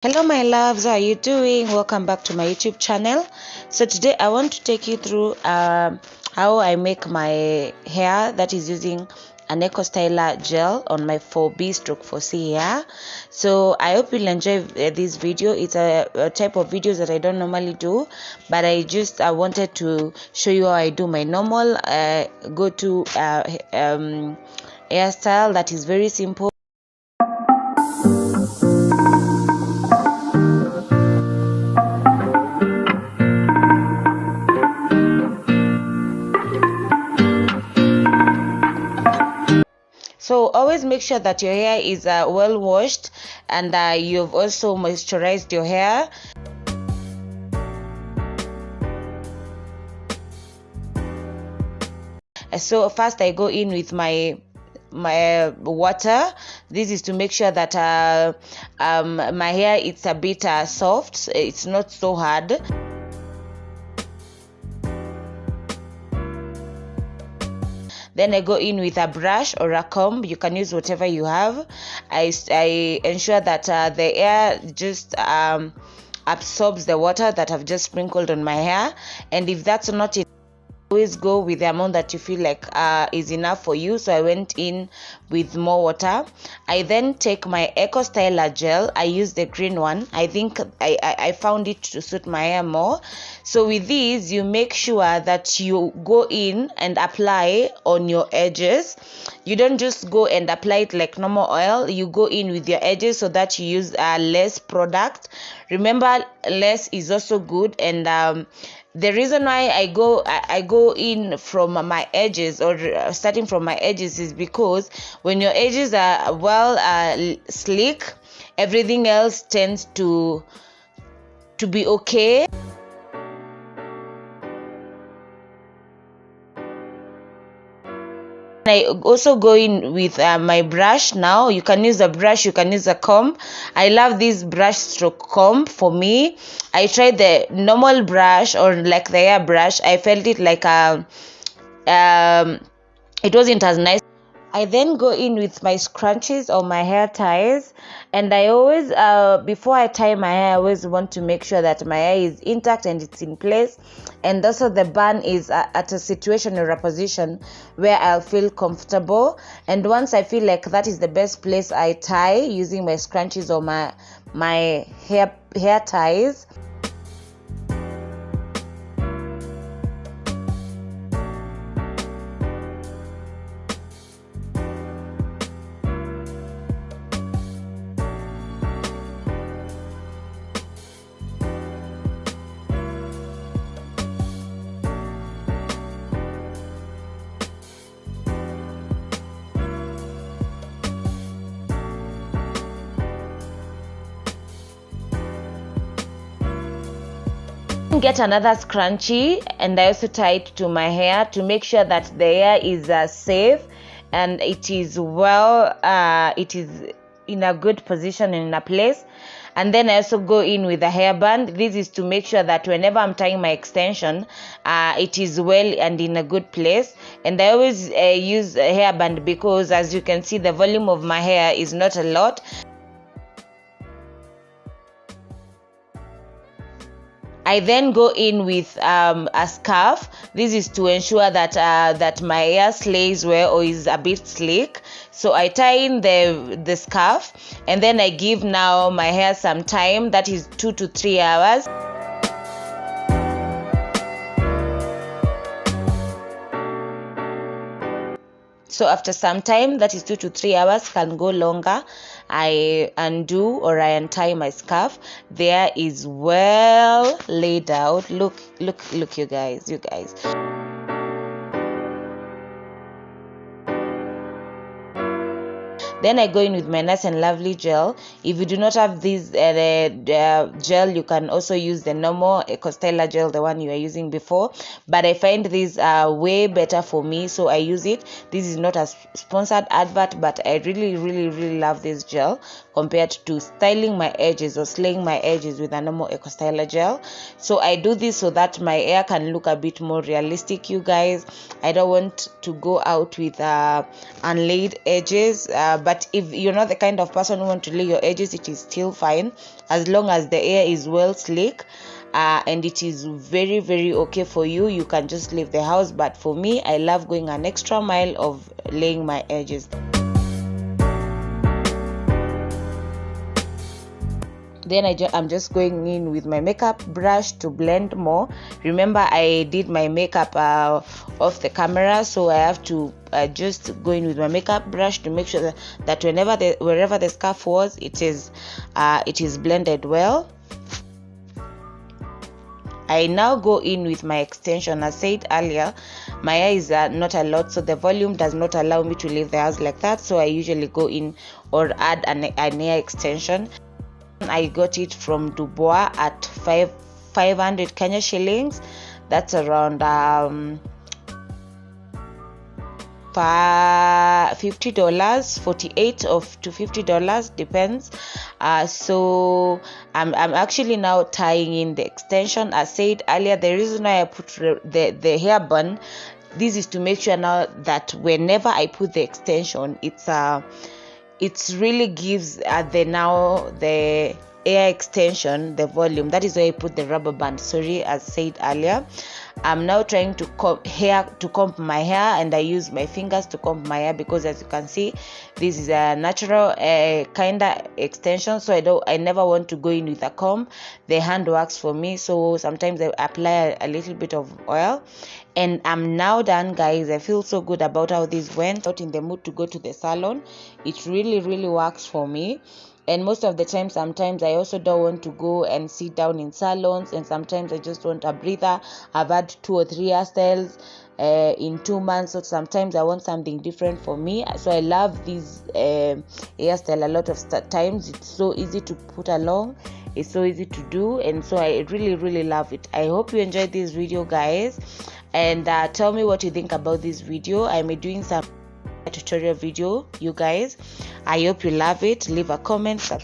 Hello my loves, how are you doing? Welcome back to my YouTube channel. So today I want to take you through how I make my hair, that is using an eco styler gel on my 4B/4C hair. So I hope you'll enjoy this video. It's a type of videos that I don't normally do, but I wanted to show you how I do my normal go-to hairstyle that is very simple. So always make sure that your hair is well washed and you've also moisturized your hair. So first I go in with my water. This is to make sure that my hair is a bit soft, it's not so hard. Then I go in with a brush or a comb. You can use whatever you have. I ensure that the air just absorbs the water that I've just sprinkled on my hair, and if that's not it, always go with the amount that you feel like is enough for you. So I went in with more water. I then take my eco styler gel. I use the green one. I think I found it to suit my hair more. So with these, you make sure that you go in and apply on your edges. You don't just go and apply it like normal oil. You go in with your edges so that you use less product. Remember, less is also good. And the reason why I go in from my edges, or starting from my edges, is because when your edges are well sleek, everything else tends to be okay. I also go in with my brush. Now you can use a brush, you can use a comb. I love this brush stroke comb. For me, I tried the normal brush or like the hair brush. I felt it like it wasn't as nice. I then go in with my scrunchies or my hair ties, and I always before I tie my hair, I always want to make sure that my hair is intact and it's in place, and also the bun is at a situation or a position where I'll feel comfortable. And once I feel like that is the best place, I tie using my scrunchies or my hair ties. Get another scrunchie, and I also tie it to my hair to make sure that the hair is safe and it is it is in a good position and in a place. And then I also go in with a hairband. This is to make sure that whenever I'm tying my extension, it is well and in a good place. And I always use a hairband because, as you can see, the volume of my hair is not a lot. I then go in with a scarf. This is to ensure that that my hair slays well or is a bit sleek. So I tie in the scarf, and then I give now my hair some time, that is 2 to 3 hours. So after some time, that is 2 to 3 hours, can go longer, I undo or I untie my scarf. There is well laid out. Look, you guys. Then I go in with my nice and lovely gel. If you do not have this gel, you can also use the normal eco styler gel, the one you are using before. But I find this way better for me, so I use it. This is not a sponsored advert, but I really love this gel compared to styling my edges or slaying my edges with a normal eco styler gel. So I do this so that my hair can look a bit more realistic, you guys. I don't want to go out with unlaid edges, but if you're not the kind of person who want to lay your edges, it is still fine as long as the hair is well sleek. And it is very, very okay for you. You can just leave the house, but for me, I love going an extra mile of laying my edges. Then I'm just going in with my makeup brush to blend more. Remember, I did my makeup off the camera, so I have to just go in with my makeup brush to make sure that wherever the scarf was, it is blended well. I now go in with my extension. As said earlier, my hair is not a lot, so the volume does not allow me to leave the house like that, so I usually go in or add an hair extension. I got it from Dubois at 500 Kenya shillings. That's around $50, $48 to $50, depends. So I'm actually now tying in the extension. As said earlier, the reason why I put the hair bun, this is to make sure now that whenever I put the extension, it really gives the hair extension the volume. That is why I put the rubber band. Sorry, as said earlier. I'm now trying to comb my hair, and I use my fingers to comb my hair because, as you can see, this is a natural kind of extension, so I never want to go in with a comb. The hand works for me, so sometimes I apply a little bit of oil, and I'm now done, guys. I feel so good about how this went. Not in the mood to go to the salon. It really, really works for me. And most of the time, sometimes I also don't want to go and sit down in salons, and sometimes I just want a breather. I've had 2 or 3 hairstyles in 2 months, so sometimes I want something different for me. So I love this hairstyle a lot of times. It's so easy to put along, it's so easy to do, and so I really, really love it. I hope you enjoyed this video, guys, and tell me what you think about this video. I may doing some tutorial video, you guys. I hope you love it. Leave a comment, subscribe.